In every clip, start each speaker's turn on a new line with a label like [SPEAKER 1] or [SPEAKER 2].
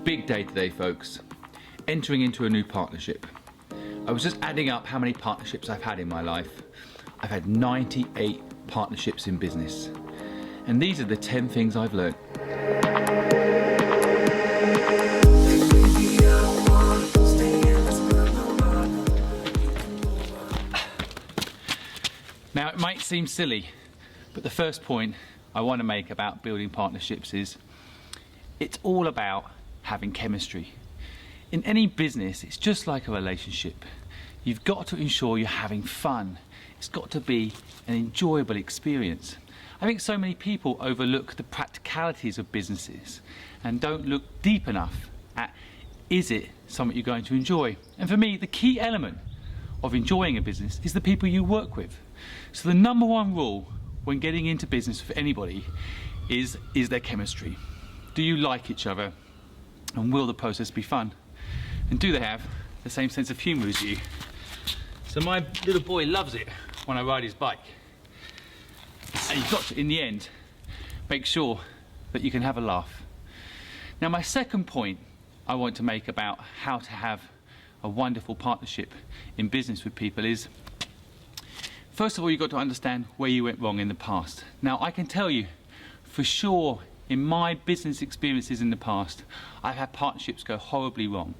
[SPEAKER 1] big day today, folks. Entering into a new partnership. I was just adding up how many partnerships I've had in my life. I've had 98 partnerships in business. And these are the 10 things I've learned. Now, it might seem silly, but the first point I want to make about building partnerships is it's all about having chemistry. In any business, it's just like a relationship. You've got to ensure you're having fun. It's got to be an enjoyable experience. I think so many people overlook the practicalities of businesses and don't look deep enough at, is it something you're going to enjoy? And for me, the key element of enjoying a business is the people you work with. So the number one rule when getting into business for anybody is their chemistry. Do you like each other? And will the process be fun? And do they have the same sense of humour as you? So my little boy loves it when I ride his bike. And you've got to, in the end, make sure that you can have a laugh. Now, my second point I want to make about how to have a wonderful partnership in business with people is, first of all, you've got to understand where you went wrong in the past. Now, I can tell you for sure, in my business experiences in the past, I've had partnerships go horribly wrong.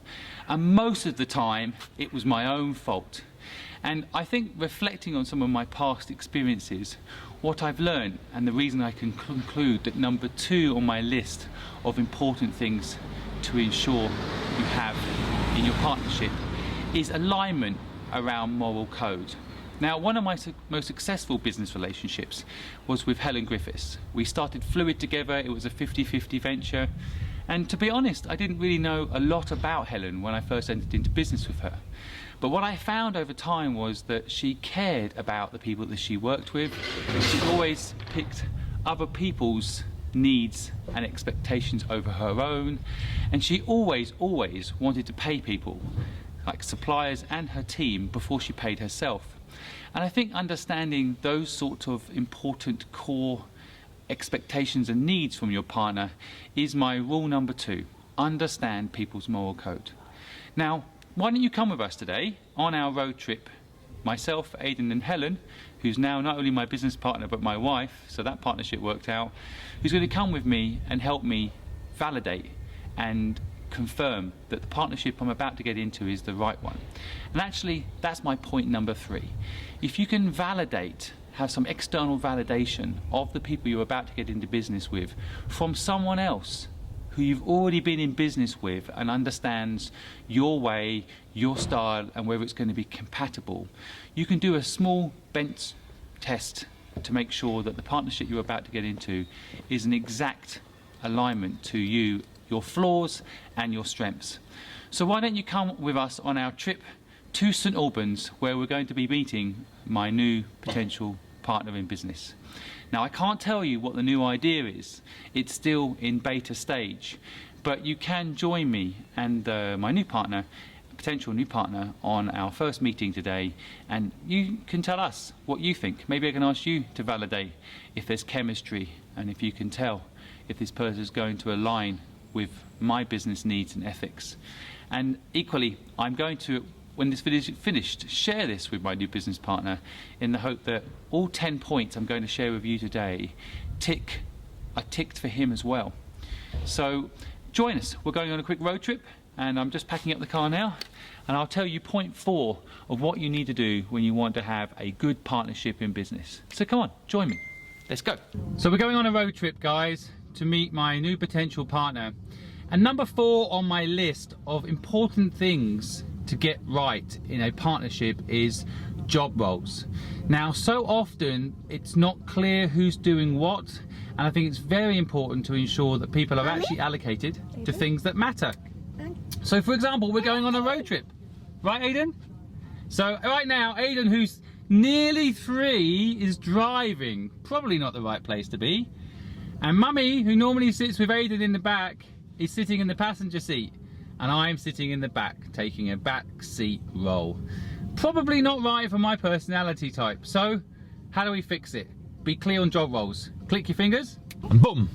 [SPEAKER 1] And most of the time, it was my own fault. And I think reflecting on some of my past experiences, what I've learned, and the reason I can conclude that number 2 on my list of important things to ensure you have in your partnership is alignment around moral code. Now, one of my most successful business relationships was with Helen Griffiths. We started Fluid together. It was a 50-50 venture. And to be honest, I didn't really know a lot about Helen when I first entered into business with her. But what I found over time was that she cared about the people that she worked with. She always picked other people's needs and expectations over her own. And she always wanted to pay people, like suppliers and her team, before she paid herself. And I think understanding those sorts of important core expectations and needs from your partner is my rule number 2. Understand people's moral code. Now, why don't you come with us today on our road trip? Myself, Aidan and Helen, who's now not only my business partner but my wife, so that partnership worked out, who's going to come with me and help me validate and confirm that the partnership I'm about to get into is the right one. And actually, that's my point number 3. If you can validate, have some external validation of the people you're about to get into business with from someone else who you've already been in business with and understands your way, your style, and whether it's going to be compatible, you can do a small bench test to make sure that the partnership you're about to get into is an exact alignment to you, your flaws and your strengths. So why don't you come with us on our trip to St Albans, where we're going to be meeting my new potential partner in business. Now, I can't tell you what the new idea is. It's still in beta stage, but you can join me and my new partner, potential new partner, on our first meeting today, and you can tell us what you think. Maybe I can ask you to validate if there's chemistry and if you can tell if this person is going to align with my business needs and ethics. And equally, I'm going to, when this video is finished, share this with my new business partner in the hope that all 10 points I'm going to share with you today are ticked for him as well. So join us. We're going on a quick road trip, and I'm just packing up the car now, and I'll tell you point 4 of what you need to do when you want to have a good partnership in business. So come on, join me. Let's go. So we're going on a road trip, guys, to meet my new potential partner. And number 4 on my list of important things to get right in a partnership is job roles. Now, so often it's not clear who's doing what, and I think it's very important to ensure that people are actually allocated to things that matter. So for example, we're going on a road trip, right, Aidan? So right now, Aidan, who's nearly 3, is driving, probably not the right place to be, and Mummy, who normally sits with Aidan in the back, is sitting in the passenger seat, and I'm sitting in the back, taking a back seat role. Probably not right for my personality type. So how do we fix it? Be clear on job roles. Click your fingers, and boom,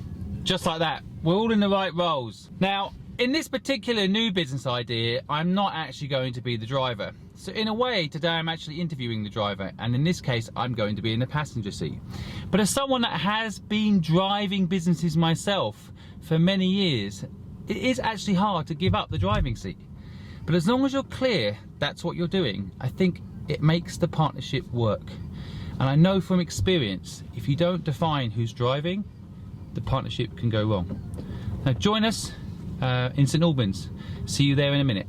[SPEAKER 1] just like that. We're all in the right roles. Now, in this particular new business idea, I'm not actually going to be the driver. So in a way, today I'm actually interviewing the driver, and in this case, I'm going to be in the passenger seat. But as someone that has been driving businesses myself for many years, it is actually hard to give up the driving seat. But as long as you're clear that's what you're doing, I think it makes the partnership work. And I know from experience, if you don't define who's driving, the partnership can go wrong. Now join us in St Albans. See you there in a minute.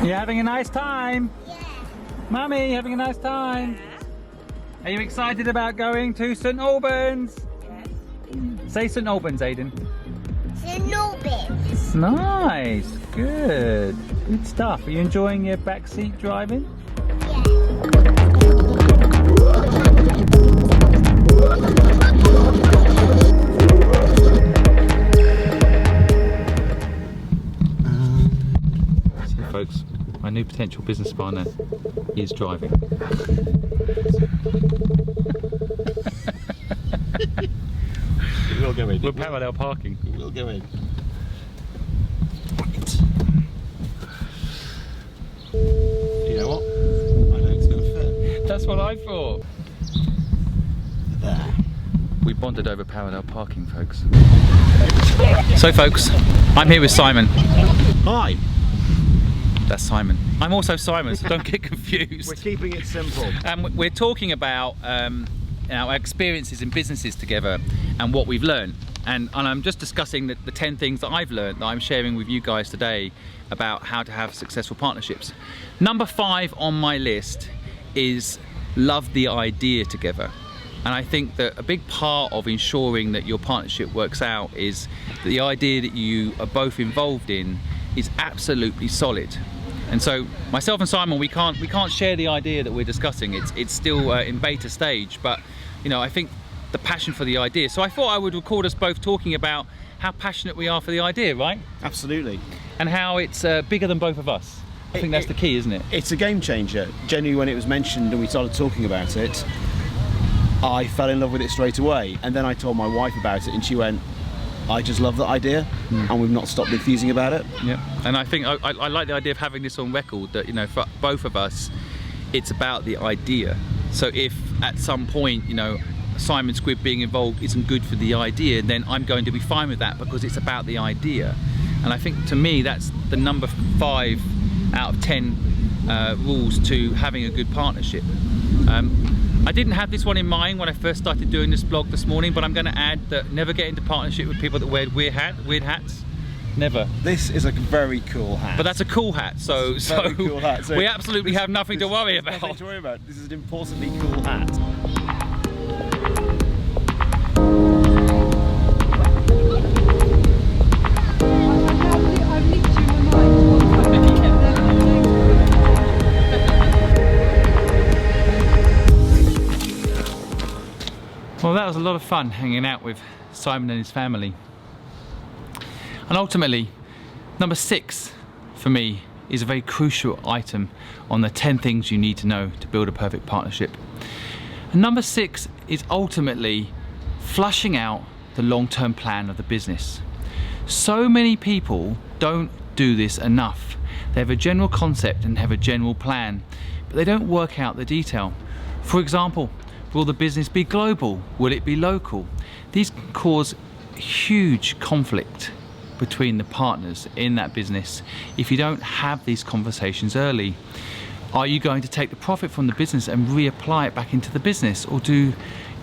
[SPEAKER 1] You having a nice time?
[SPEAKER 2] Yeah.
[SPEAKER 1] Mummy, having a nice time?
[SPEAKER 2] Yeah.
[SPEAKER 1] Are you excited about going to St Albans?
[SPEAKER 2] Yes.
[SPEAKER 1] Say St Albans, Aiden.
[SPEAKER 2] St Albans.
[SPEAKER 1] Nice, good stuff. Are you enjoying your backseat driving? So folks, my new potential business partner is driving.
[SPEAKER 3] We will go in.
[SPEAKER 1] We're parallel parking.
[SPEAKER 3] We will go in. You know what? I know it's going to fit.
[SPEAKER 1] That's what I thought.
[SPEAKER 3] There.
[SPEAKER 1] We bonded over parallel parking, folks. So folks, I'm here with Simon.
[SPEAKER 3] Hi.
[SPEAKER 1] That's Simon. I'm also Simon, so don't get confused.
[SPEAKER 3] We're keeping it simple.
[SPEAKER 1] And we're talking about our experiences in businesses together and what we've learned. And I'm just discussing the 10 things that I've learned that I'm sharing with you guys today about how to have successful partnerships. Number 5 on my list is love the idea together. And I think that a big part of ensuring that your partnership works out is that the idea that you are both involved in is absolutely solid. And so myself and Simon, we can't share the idea that we're discussing. It's still in beta stage, but you know, I think the passion for the idea. So I thought I would record us both talking about how passionate we are for the idea, right?
[SPEAKER 3] Absolutely.
[SPEAKER 1] And how it's bigger than both of us. I think that's the key, isn't it?
[SPEAKER 3] It's a game changer. Genuinely, when it was mentioned and we started talking about it, I fell in love with it straight away. And then I told my wife about it and she went, I just love that idea, and we've not stopped enthusing about it.
[SPEAKER 1] Yeah, and I think I like the idea of having this on record, that, you know, for both of us, it's about the idea. So if at some point, you know, Simon Squibb being involved isn't good for the idea, then I'm going to be fine with that because it's about the idea. And I think to me that's the number 5 out of 10 rules to having a good partnership. I didn't have this one in mind when I first started doing this blog this morning, but I'm going to add that never get into partnership with people that wear weird hats. Never.
[SPEAKER 3] This is a very cool hat.
[SPEAKER 1] But that's a cool hat, so
[SPEAKER 3] Cool hat.
[SPEAKER 1] we absolutely have nothing to worry about.
[SPEAKER 3] Nothing to worry about. This is an importantly cool hat.
[SPEAKER 1] Well, that was a lot of fun hanging out with Simon and his family. And ultimately, number 6 for me is a very crucial item on the 10 things you need to know to build a perfect partnership. And number 6 is ultimately flushing out the long-term plan of the business. So many people don't do this enough. They have a general concept and have a general plan, but they don't work out the detail. For example, will the business be global? Will it be local? These can cause huge conflict between the partners in that business if you don't have these conversations early. Are you going to take the profit from the business and reapply it back into the business, or do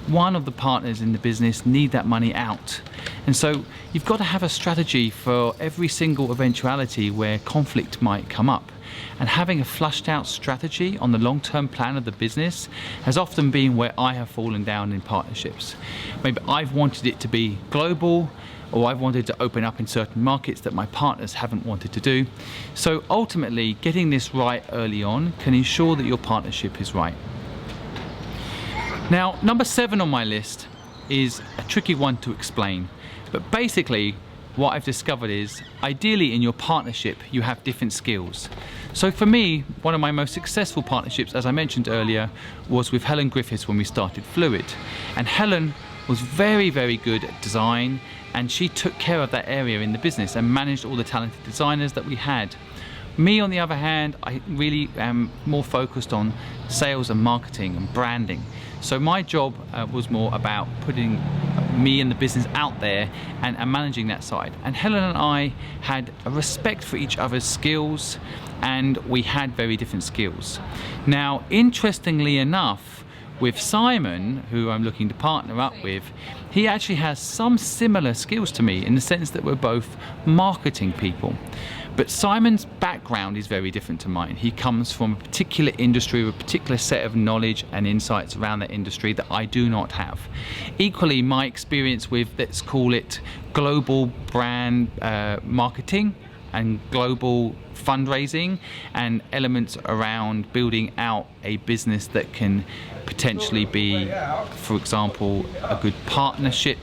[SPEAKER 1] one of the partners in the business need that money out? And so you've got to have a strategy for every single eventuality where conflict might come up. And having a flushed out strategy on the long-term plan of the business has often been where I have fallen down in partnerships. Maybe I've wanted it to be global, or I've wanted to open up in certain markets that my partners haven't wanted to do. So ultimately, getting this right early on can ensure that your partnership is right. Now, number 7 on my list is a tricky one to explain, but basically what I've discovered is ideally in your partnership you have different skills. So for me, one of my most successful partnerships, as I mentioned earlier, was with Helen Griffiths when we started Fluid. And Helen was very, very good at design, and she took care of that area in the business and managed all the talented designers that we had. Me, on the other hand, I really am more focused on sales and marketing and branding. So my job was more about putting me and the business out there and managing that side. And Helen and I had a respect for each other's skills, and we had very different skills. Now, interestingly enough, with Simon, who I'm looking to partner up with, he actually has some similar skills to me in the sense that we're both marketing people. But Simon's background is very different to mine. He comes from a particular industry with a particular set of knowledge and insights around that industry that I do not have. Equally, my experience with, let's call it, global brand marketing and global fundraising and elements around building out a business that can potentially be, for example, a good partnership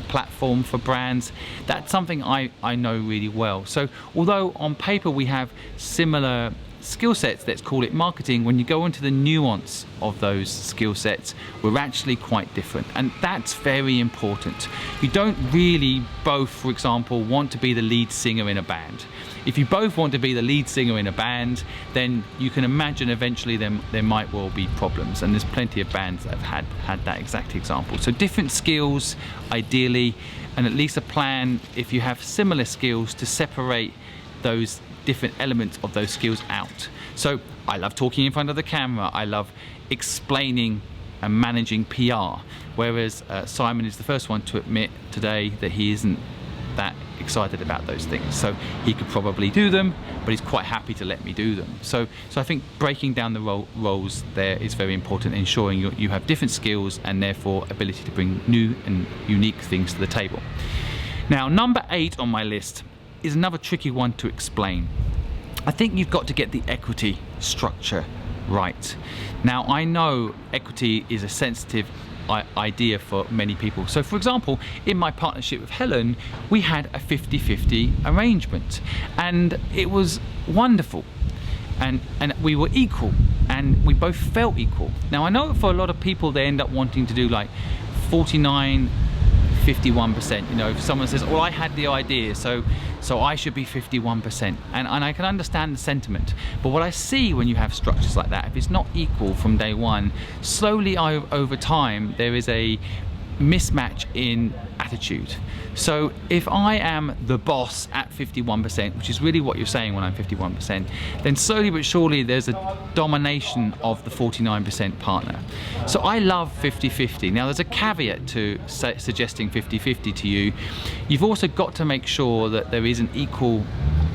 [SPEAKER 1] platform for brands. That's something I know really well. So although on paper we have similar skill sets, let's call it marketing, when you go into the nuance of those skill sets, we're actually quite different, and that's very important. You don't really both, for example, want to be the lead singer in a band. If you both want to be the lead singer in a band, then you can imagine eventually there might well be problems, and there's plenty of bands that have had that exact example. So different skills ideally, and at least a plan if you have similar skills to separate those different elements of those skills out. So I love talking in front of the camera, I love explaining and managing PR, whereas Simon is the first one to admit today that he isn't that excited about those things. So he could probably do them, but he's quite happy to let me do them. So I think breaking down the roles there is very important, ensuring you have different skills and therefore ability to bring new and unique things to the table. Now, number 8 on my list is another tricky one to explain. I think you've got to get the equity structure right. Now, I know equity is a sensitive idea for many people. So for example, in my partnership with Helen, we had a 50-50 arrangement, and it was wonderful, and we were equal, and we both felt equal. Now, I know for a lot of people they end up wanting to do like 49-51%. You know, if someone says, well, I had the idea, so I should be 51%, and I can understand the sentiment. But what I see when you have structures like that, if it's not equal from day one, slowly over time there is a mismatch in attitude. So if I am the boss at 51%, which is really what you're saying when I'm 51%, then slowly but surely there's a domination of the 49% partner. So I love 50-50. Now, there's a caveat to suggesting 50-50 to you. You've also got to make sure that there is an equal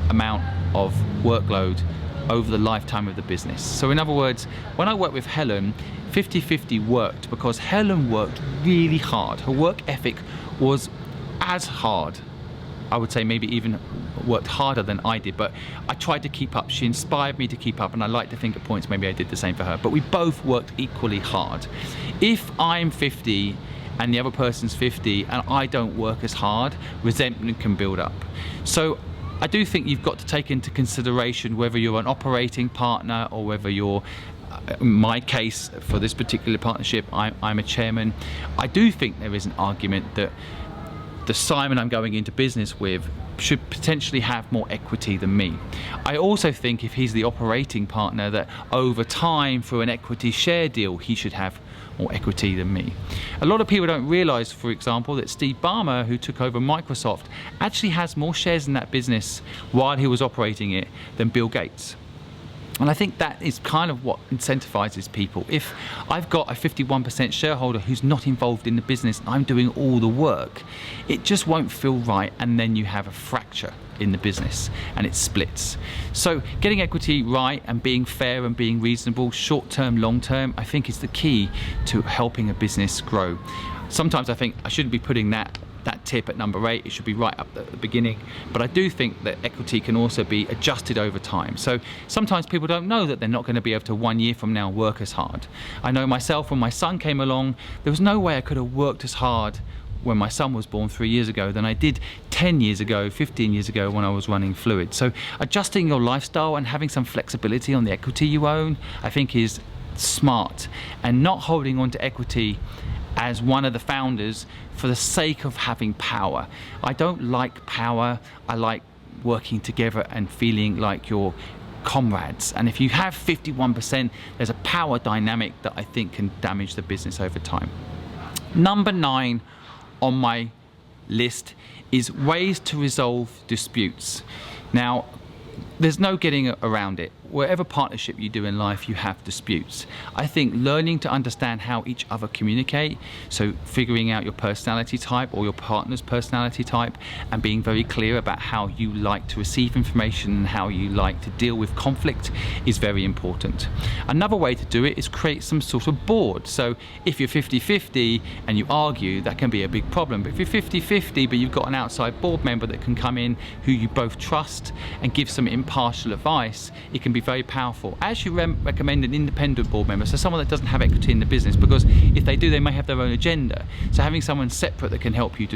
[SPEAKER 1] amount of workload over the lifetime of the business. So in other words, when I worked with Helen, 50-50 worked because Helen worked really hard. Her work ethic was as hard, I would say maybe even worked harder than I did, but I tried to keep up. She inspired me to keep up, and I like to think at points maybe I did the same for her, but we both worked equally hard. If I'm 50 and the other person's 50 and I don't work as hard, resentment can build up. So I do think you've got to take into consideration whether you're an operating partner or whether you're, in my case, for this particular partnership, I'm a chairman. I do think there is an argument that the Simon I'm going into business with should potentially have more equity than me. I also think if he's the operating partner, that over time, through an equity share deal, he should have more equity than me. A lot of people don't realize, for example, that Steve Ballmer, who took over Microsoft, actually has more shares in that business while he was operating it than Bill Gates. And I think that is kind of what incentivizes people. If I've got a 51% shareholder who's not involved in the business and I'm doing all the work, it just won't feel right, and then you have a fracture in the business and it splits. So getting equity right and being fair and being reasonable, short-term, long-term, I think is the key to helping a business grow. Sometimes I think I shouldn't be putting that that tip at number 8. It should be right up at the beginning. But I do think that equity can also be adjusted over time. So sometimes people don't know that they're not going to be able to 1 year from now work as hard. I know myself, when my son came along, there was no way I could have worked as hard when my son was born 3 years ago than I did 10 years ago, 15 years ago when I was running Fluid. So adjusting your lifestyle and having some flexibility on the equity you own, I think is smart, and not holding on to equity as one of the founders for the sake of having power. I don't like power. I like working together and feeling like you're comrades. And if you have 51%, there's a power dynamic that I think can damage the business over time. Number 9 on my list is ways to resolve disputes. Now, there's no getting around it. Whatever partnership you do in life, you have disputes. I think learning to understand how each other communicate, so figuring out your personality type or your partner's personality type, and being very clear about how you like to receive information and how you like to deal with conflict is very important. Another way to do it is create some sort of board. So if you're 50-50 and you argue, that can be a big problem. But if you're 50-50 but you've got an outside board member that can come in who you both trust and give some impartial advice, it can be very powerful. I actually recommend an independent board member, so someone that doesn't have equity in the business, because if they do, they may have their own agenda. So having someone separate that can help you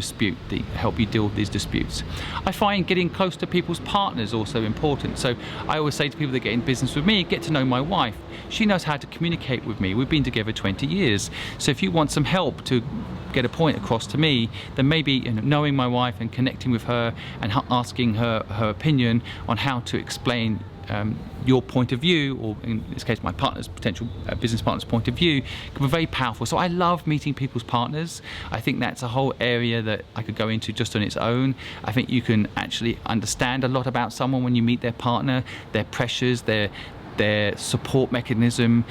[SPEAKER 1] help you deal with these disputes. I find getting close to people's partners also important. So I always say to people that get in business with me, get to know my wife. She knows how to communicate with me. We've been together 20 years. So if you want some help to get a point across to me, then maybe knowing my wife and connecting with her and asking her opinion on how to explain your point of view, or in this case my partner's potential business partner's point of view, can be very powerful. So I love meeting people's partners. I think that's a whole area that I could go into just on its own. I think you can actually understand a lot about someone when you meet their partner, their pressures, their support mechanism,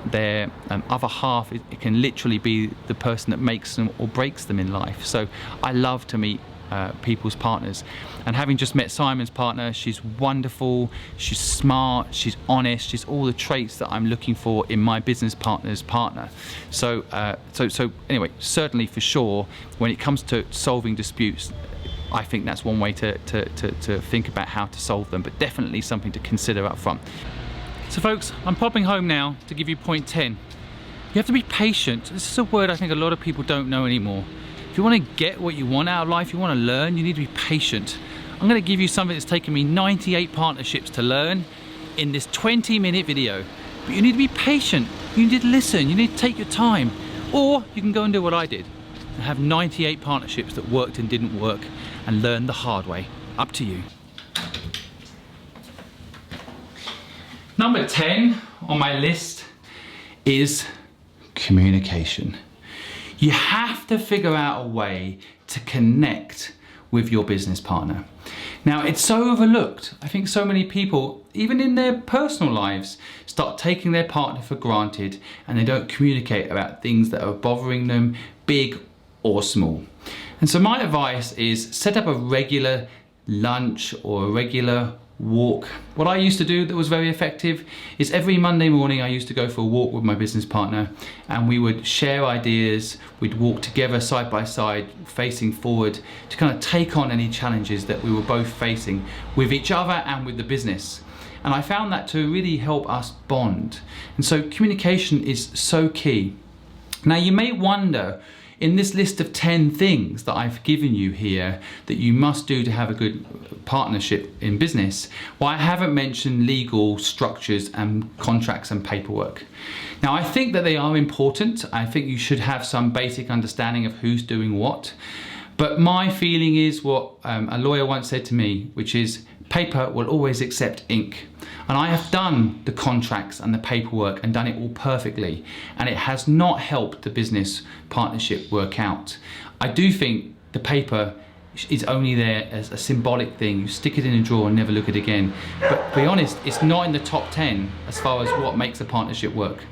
[SPEAKER 1] their other half. It can literally be the person that makes them or breaks them in life. So I love to meet people's partners. And having just met Simon's partner, she's wonderful, she's smart, she's honest, she's all the traits that I'm looking for in my business partner's partner. So anyway, certainly for sure, when it comes to solving disputes, I think that's one way to think about how to solve them, but definitely something to consider up front. So folks, I'm popping home now to give you point 10. You have to be patient. This is a word I think a lot of people don't know anymore. If you want to get what you want out of life, you want to learn, you need to be patient. I'm going to give you something that's taken me 98 partnerships to learn in this 20-minute video. But you need to be patient, you need to listen, you need to take your time. Or you can go and do what I did and have 98 partnerships that worked and didn't work and learn the hard way. Up to you. Number 10 on my list is communication. You have to figure out a way to connect with your business partner. Now, it's so overlooked. I think so many people, even in their personal lives, start taking their partner for granted and they don't communicate about things that are bothering them, big or small. And so my advice is set up a regular lunch or a regular walk. What I used to do that was very effective is every Monday morning I used to go for a walk with my business partner, and we would share ideas, we'd walk together side by side, facing forward, to kind of take on any challenges that we were both facing with each other and with the business. And I found that to really help us bond. And so communication is so key. Now you may wonder, in this list of 10 things that I've given you here that you must do to have a good partnership in business, why I haven't mentioned legal structures and contracts and paperwork. Now, I think that they are important. I think you should have some basic understanding of who's doing what. But my feeling is what a lawyer once said to me, which is paper will always accept ink. And I have done the contracts and the paperwork and done it all perfectly, and it has not helped the business partnership work out. I do think the paper is only there as a symbolic thing. You stick it in a drawer and never look at it again. But to be honest, it's not in the top 10 as far as what makes a partnership work.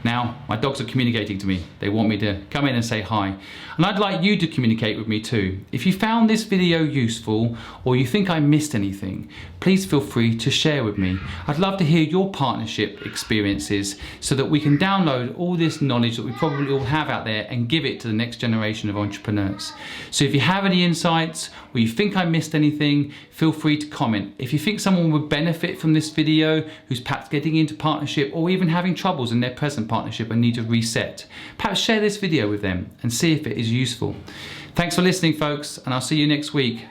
[SPEAKER 1] Now, my dogs are communicating to me. They want me to come in and say hi. And I'd like you to communicate with me too. If you found this video useful or you think I missed anything, please feel free to share with me. I'd love to hear your partnership experiences so that we can download all this knowledge that we probably all have out there and give it to the next generation of entrepreneurs. So if you have any insights or you think I missed anything, feel free to comment. If you think someone would benefit from this video who's perhaps getting into partnership or even having troubles in their present partnership and need to reset, perhaps share this video with them and see if it is useful. Thanks for listening, folks, and I'll see you next week.